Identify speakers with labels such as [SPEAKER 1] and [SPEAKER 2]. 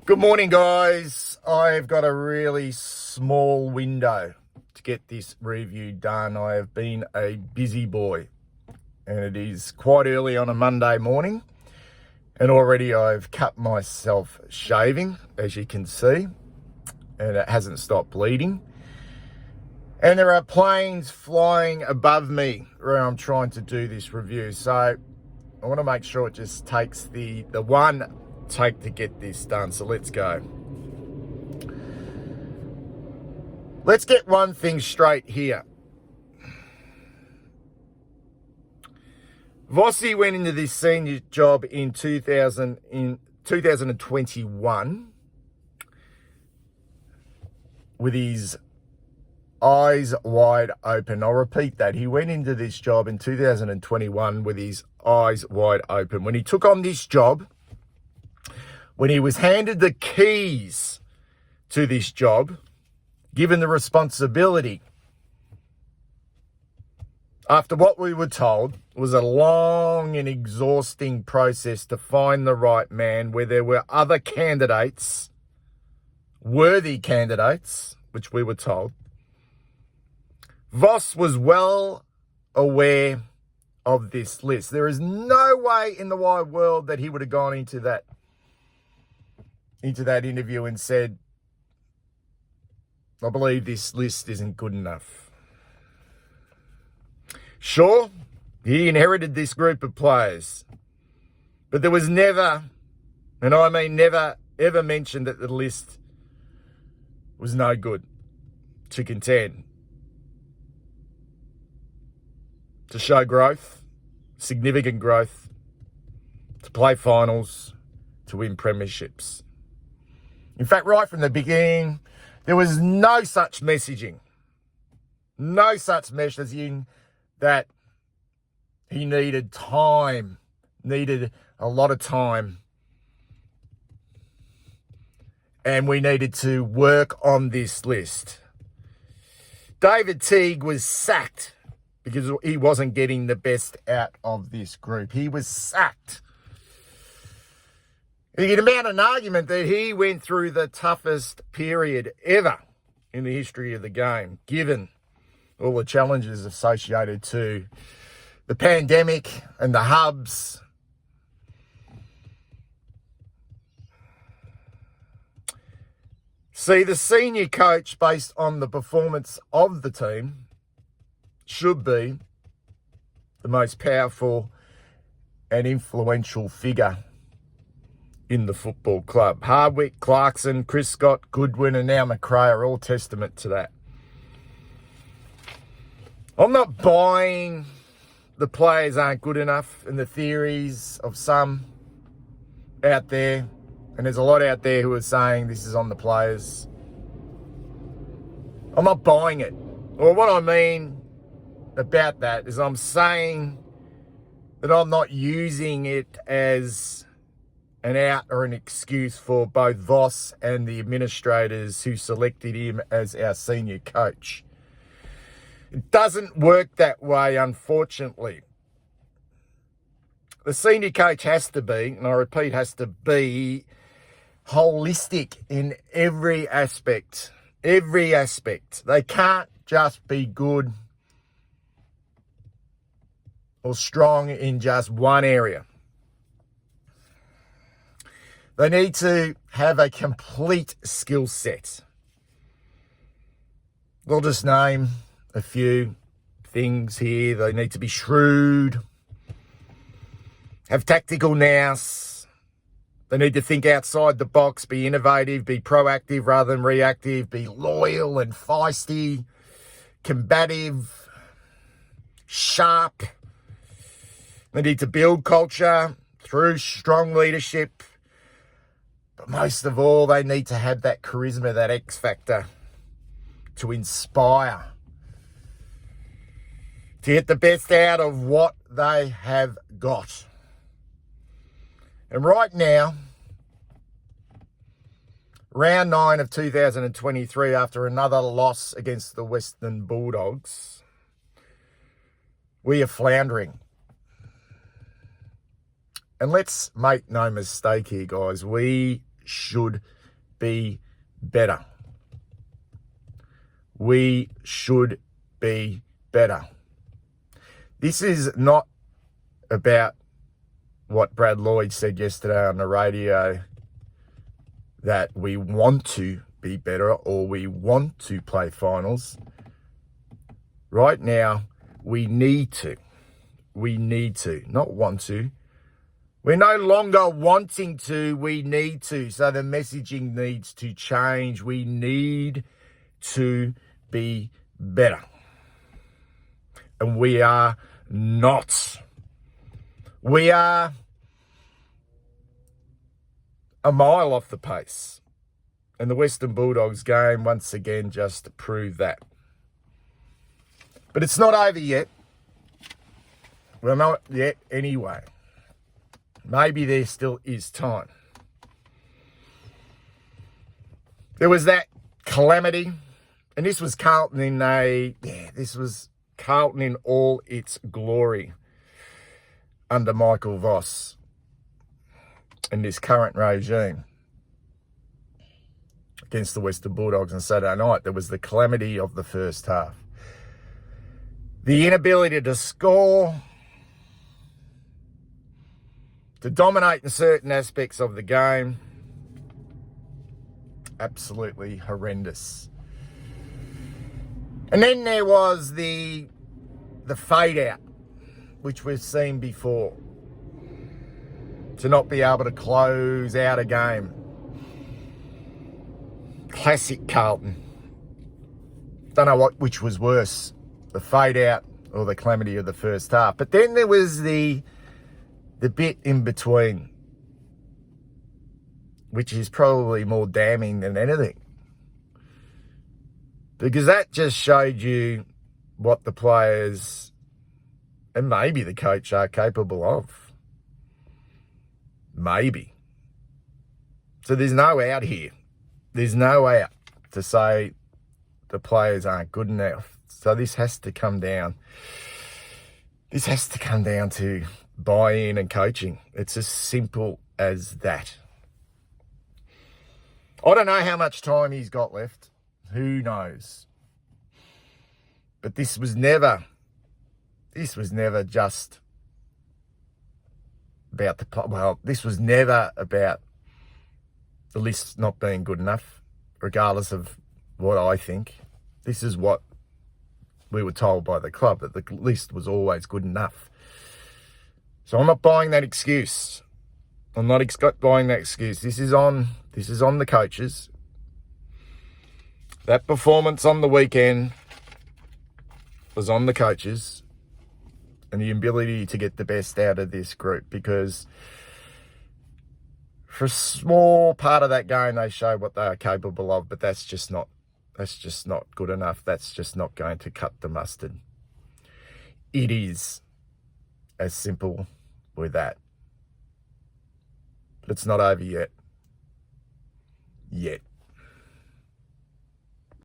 [SPEAKER 1] Good morning, guys. I've got a really small window to get this review done. I have been a busy boy, and it is quite early on a Monday morning, and already I've cut myself shaving, as you can see, and it hasn't stopped bleeding. And there are planes flying above me where I'm trying to do this review, so I want to make sure it just takes the one take to get this done. So let's go. Let's get one thing straight here. Vossi went into this senior job in 2021 with his eyes wide open. I'll repeat that. He went into this job in 2021 with his eyes wide open. When he took on this job, when he was handed the keys to this job, given the responsibility, after what we were told was a long and exhausting process to find the right man, where there were other candidates, worthy candidates, which we were told, Voss was well aware of this list. There is no way in the wide world that he would have gone into that interview and said, I believe this list isn't good enough. Sure, he inherited this group of players, but there was never, and I mean never, ever mentioned that the list was no good to contend, to show growth, significant growth, to play finals, to win premierships. In fact, right from the beginning, there was no such messaging. No such messaging that he needed time, needed a lot of time. And we needed to work on this list. David Teague was sacked because he wasn't getting the best out of this group. He was sacked. You can mount an argument that he went through the toughest period ever in the history of the game, given all the challenges associated to the pandemic and the hubs. See, the senior coach, based on the performance of the team, should be the most powerful and influential figure in the football club. Hardwick, Clarkson, Chris Scott, Goodwin, and now McRae are all testament to that. I'm not buying the players aren't good enough and the theories of some out there, and there's a lot out there who are saying this is on the players. I'm not buying it. Or what I mean about that is I'm saying that I'm not using it as an out or an excuse for both Voss and the administrators who selected him as our senior coach. It doesn't work that way, unfortunately. The senior coach has to be, and I repeat, has to be holistic in every aspect. Every aspect. They can't just be good or strong in just one area. They need to have a complete skill set. We'll just name a few things here. They need to be shrewd, have tactical nous. They need to think outside the box, be innovative, be proactive rather than reactive, be loyal and feisty, combative, sharp. They need to build culture through strong leadership. But most of all, they need to have that charisma, that X factor to inspire, to get the best out of what they have got. And right now, round 9 of 2023, after another loss against the Western Bulldogs, we are floundering. And let's make no mistake here, guys. We should be better. We should be better. This is not about what Brad Lloyd said yesterday on the radio, that we want to be better or we want to play finals. Right now, we need to. We need to, not want to. We're no longer wanting to, we need to. So the messaging needs to change. We need to be better. And we are not. We are a mile off the pace. And the Western Bulldogs game once again just proved that. But it's not over yet. Well, not yet anyway. Maybe there still is time. There was that calamity, and this was Carlton this was Carlton in all its glory under Michael Voss and this current regime against the Western Bulldogs on Saturday night. There was the calamity of the first half. The inability to score, to dominate in certain aspects of the game. Absolutely horrendous. And then there was the fade out, which we've seen before. To not be able to close out a game. Classic Carlton. Don't know which was worse, the fade out or the calamity of the first half. But then there was the bit in between, which is probably more damning than anything. Because that just showed you what the players and maybe the coach are capable of. Maybe. So there's no out here. There's no out to say the players aren't good enough. So this has to come down. This has to come down to buy-in and coaching. It's as simple as that. I don't know how much time he's got left. Who knows? But this was never just about this was never about the list not being good enough, regardless of what I think. This is what we were told by the club, that the list was always good enough. So I'm not buying that excuse. I'm not buying that excuse. This is on the coaches. That performance on the weekend was on the coaches and the ability to get the best out of this group, because for a small part of that game they showed what they are capable of, but that's just not good enough. That's just not going to cut the mustard. It is as simple with that. But it's not over yet. Yet.